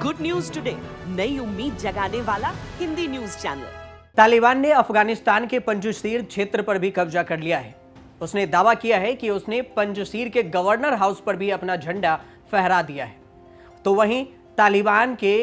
Good news today, नई उम्मीद जगाने वाला हिंदी न्यूज चैनल। तालिबान ने अफगानिस्तान के पंजशीर क्षेत्र पर भी कब्जा कर लिया है। उसने दावा किया है कि उसने पंजशीर के गवर्नर हाउस पर भी अपना झंडा फहरा दिया है। तो वहीं तालिबान के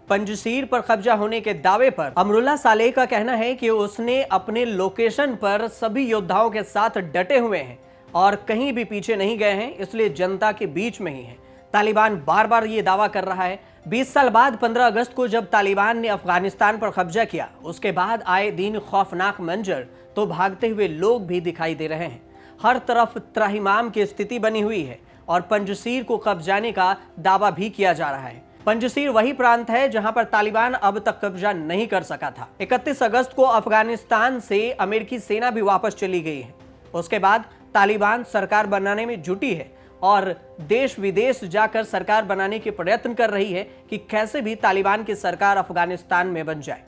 पंजशीर पर कब्जा होने के दावे पर अमरुल्लाह सालेह का कहना है कि उसने अपने लोकेशन पर सभी योद्धाओं के साथ डटे हुए हैं और कहीं भी पीछे नहीं गए हैं, इसलिए जनता के बीच में ही है। तालिबान बार बार ये दावा कर रहा है। 20 साल बाद 15 अगस्त को जब तालिबान ने अफगानिस्तान पर कब्जा किया, उसके बाद आए दिन खौफनाक मंजर तो भागते हुए लोग भी दिखाई दे रहे हैं। हर तरफ त्राहिमाम की स्थिति बनी हुई है और पंजशीर को कब्जाने का दावा भी किया जा रहा है। पंजशीर वही प्रांत है जहां पर तालिबान अब तक कब्जा नहीं कर सका था। 31 अगस्त को अफगानिस्तान से अमेरिकी सेना भी वापस चली गई है। उसके बाद तालिबान सरकार बनाने में जुटी है और देश विदेश जाकर सरकार बनाने के प्रयत्न कर रही है कि कैसे भी तालिबान की सरकार अफगानिस्तान में बन जाए।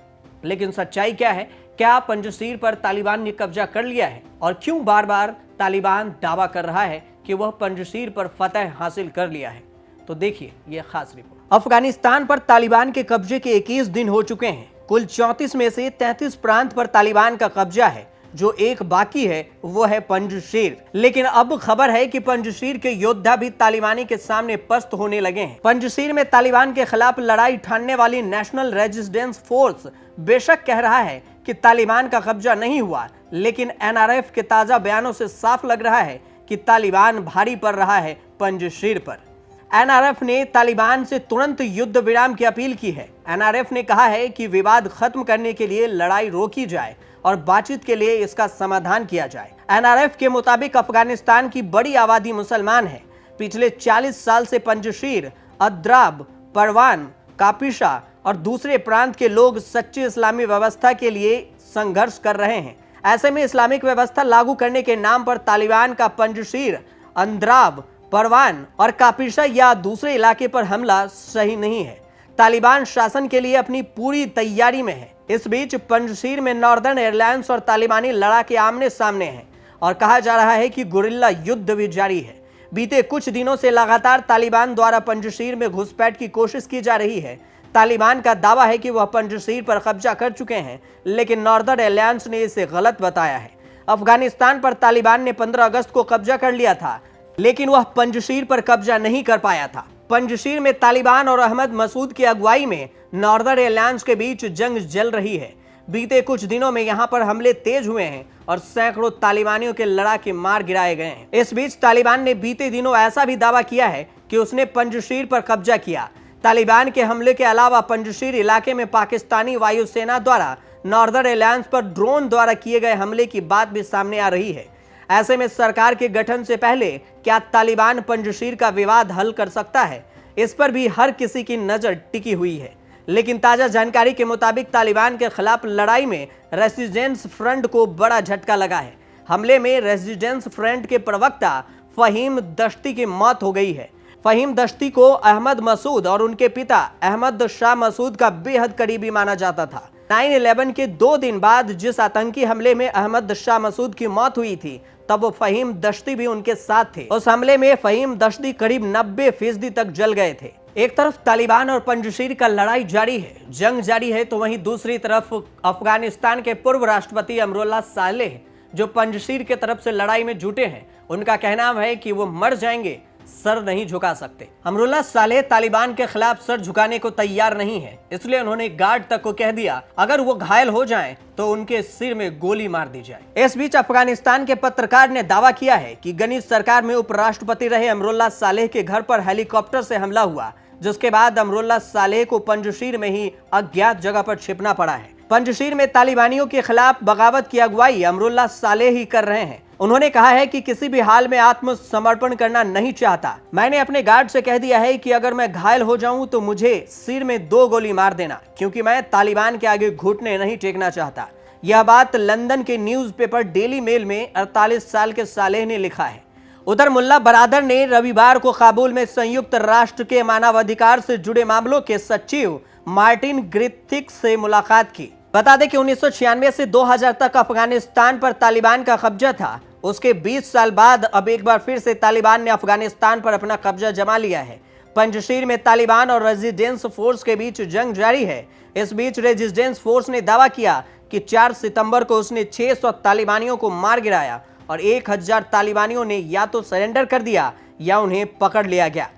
लेकिन सच्चाई क्या है? क्या पंजशीर पर तालिबान ने कब्जा कर लिया है और क्यों बार बार तालिबान दावा कर रहा है कि वह पंजशीर पर फतह हासिल कर लिया है? तो देखिए ये खास रिपोर्ट। अफगानिस्तान पर तालिबान के कब्जे के 21 दिन हो चुके हैं। कुल 34 में से 33 प्रांत पर तालिबान का कब्जा है। जो एक बाकी है वो है पंजशीर। लेकिन अब खबर है कि पंजशीर के योद्धा भी तालिबानी के सामने पस्त होने लगे हैं। पंजशीर में तालिबान के खिलाफ लड़ाई ठानने वाली नेशनल रेजिस्टेंस फोर्स बेशक कह रहा है कि तालिबान का कब्जा नहीं हुआ, लेकिन एनआरएफ के ताजा बयानों से साफ लग रहा है कि तालिबान भारी पड़ रहा है पंजशीर पर। एनआरएफ ने तालिबान से तुरंत युद्ध विराम की अपील की है। एनआरएफ ने कहा है कि विवाद खत्म करने के लिए लड़ाई रोकी जाए और बातचीत के लिए इसका समाधान किया जाए। एनआरएफ के मुताबिक अफगानिस्तान की बड़ी आबादी मुसलमान है। पिछले 40 साल से पंजशीर, अद्राब, परवान, कापिशा और दूसरे प्रांत के लोग सच्ची इस्लामी व्यवस्था के लिए संघर्ष कर रहे हैं। ऐसे में इस्लामिक व्यवस्था लागू करने के नाम पर तालिबान का पंजशीर, अंद्राब, परवान और कापिशा या दूसरे इलाके पर हमला सही नहीं है। तालिबान शासन के लिए अपनी पूरी तैयारी में है। इस बीच पंजशीर में नॉर्दर्न एयरलाइंस और तालिबानी लड़ाके आमने सामने हैं और कहा जा रहा है कि गुरिल्ला युद्ध भी जारी है। बीते कुछ दिनों से लगातार तालिबान द्वारा पंजशीर में घुसपैठ की कोशिश की जा रही है। तालिबान का दावा है कि वह पंजशीर पर कब्जा कर चुके हैं, लेकिन नॉर्दर्न एयरलाइंस ने इसे गलत बताया है। अफगानिस्तान पर तालिबान ने 15 अगस्त को कब्जा कर लिया था, लेकिन वह पंजशीर पर कब्जा नहीं कर पाया था। पंजशीर में तालिबान और अहमद मसूद की अगुवाई में नॉर्दर्न एयरलाइंस के बीच जंग जल रही है। बीते कुछ दिनों में यहां पर हमले तेज हुए हैं और सैकड़ों तालिबानियों के लड़ाके मार गिराए गए हैं। इस बीच तालिबान ने बीते दिनों ऐसा भी दावा किया है कि उसने पंजशीर पर कब्जा किया। तालिबान के हमले के अलावा पंजशीर इलाके में पाकिस्तानी वायुसेना द्वारा नॉर्दर्न एयरलाइंस पर ड्रोन द्वारा किए गए हमले की बात भी सामने आ रही है। ऐसे में सरकार के गठन से पहले क्या तालिबान पंजशीर का विवाद हल कर सकता है? इस पर भी हर किसी की नजर टिकी हुई है। लेकिन ताजा जानकारी के मुताबिक तालिबान के खिलाफ लड़ाई में रेजिस्टेंस फ्रंट को बड़ा झटका लगा है। हमले में रेजिस्टेंस फ्रंट के प्रवक्ता फहीम दश्ती की मौत हो गई है। फहीम दश्ती को अहमद मसूद और उनके पिता अहमद शाह मसूद का बेहद करीबी माना जाता था। 9/11 के 2 दिन बाद जिस आतंकी हमले में अहमद शाह मसूद की मौत हुई थी, तब वो फहीम दश्ती भी उनके साथ थे। उस हमले में फहीम दश्ती करीब 90% तक जल गए थे। एक तरफ तालिबान और पंजशीर का लड़ाई जारी है, जंग जारी है, तो वहीं दूसरी तरफ अफगानिस्तान के पूर्व राष्ट्रपति अमरुल्लाह सालेह जो पंजशीर के तरफ से लड़ाई में जुटे हैं, उनका कहना है कि वो मर जाएंगे, सर नहीं झुका सकते। अमरुल्लाह सालेह तालिबान के खिलाफ सर झुकाने को तैयार नहीं है, इसलिए उन्होंने गार्ड तक को कह दिया अगर वो घायल हो जाएं तो उनके सिर में गोली मार दी जाए। इस बीच अफगानिस्तान के पत्रकार ने दावा किया है कि गनी सरकार में उपराष्ट्रपति रहे अमरुल्लाह सालेह के घर पर हेलीकॉप्टर से हमला हुआ, जिसके बाद अमरुल्लाह सालेह को पंजशीर में ही अज्ञात जगह पर छिपना पड़ा है। पंजशीर में तालिबानियों के खिलाफ बगावत की अगुवाई अमरुल्लाह सालेह ही कर रहे हैं। उन्होंने कहा है कि किसी भी हाल में आत्मसमर्पण करना नहीं चाहता। मैंने अपने गार्ड से कह दिया है कि अगर मैं घायल हो जाऊं तो मुझे सिर में 2 गोली मार देना, क्योंकि मैं तालिबान के आगे घुटने नहीं टेकना चाहता। यह बात लंदन के न्यूज़पेपर डेली मेल में 48 साल के सालेह ने लिखा है। उधर मुल्ला बरादर ने रविवार को काबुल में संयुक्त राष्ट्र के मानवाधिकार से जुड़े मामलों के सचिव मार्टिन ग्रिफिथ से मुलाकात की। बता दें कि 1996 से 2000 तक अफगानिस्तान पर तालिबान का कब्जा था। उसके 20 साल बाद अब एक बार फिर से तालिबान ने अफगानिस्तान पर अपना कब्जा जमा लिया है। पंजशीर में तालिबान और रेजिस्टेंस फोर्स के बीच जंग जारी है। इस बीच रेजिस्टेंस फोर्स ने दावा किया कि 4 सितंबर को उसने 600 तालिबानियों को मार गिराया और 1000 तालिबानियों ने या तो सरेंडर कर दिया या उन्हें पकड़ लिया गया।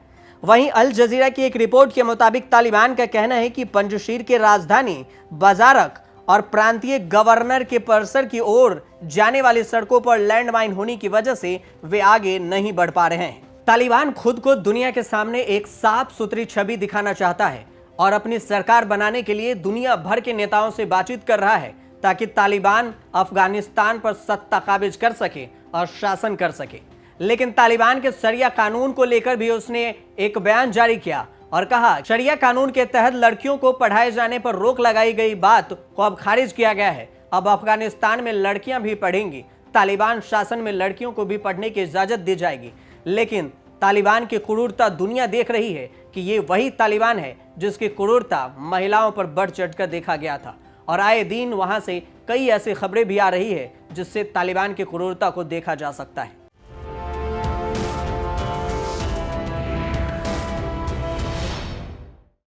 वहीं अल जजीरा की एक रिपोर्ट के मुताबिक तालिबान का कहना है कि पंजशीर के राजधानी बाजारक और प्रांतीय गवर्नर के परिसर की ओर जाने वाली सड़कों पर लैंडमाइन होने की वजह से वे आगे नहीं बढ़ पा रहे हैं। तालिबान खुद को दुनिया के सामने एक साफ सुथरी छवि दिखाना चाहता है और अपनी सरकार बनाने के लिए दुनिया भर के नेताओं से बातचीत कर रहा है ताकि तालिबान अफगानिस्तान पर सत्ता काबिज कर सके और शासन कर सके। लेकिन तालिबान के शरिया कानून को लेकर भी उसने एक बयान जारी किया और कहा शरिया कानून के तहत लड़कियों को पढ़ाए जाने पर रोक लगाई गई बात को अब खारिज किया गया है। अब अफगानिस्तान में लड़कियां भी पढ़ेंगी। तालिबान शासन में लड़कियों को भी पढ़ने की इजाजत दी जाएगी। लेकिन तालिबान की क्रूरता दुनिया देख रही है कि ये वही तालिबान है जिसकी क्रूरता महिलाओं पर बढ़ चढ़कर देखा गया था और आए दिन वहां से कई ऐसी खबरें भी आ रही है जिससे तालिबान की क्रूरता को देखा जा सकता है।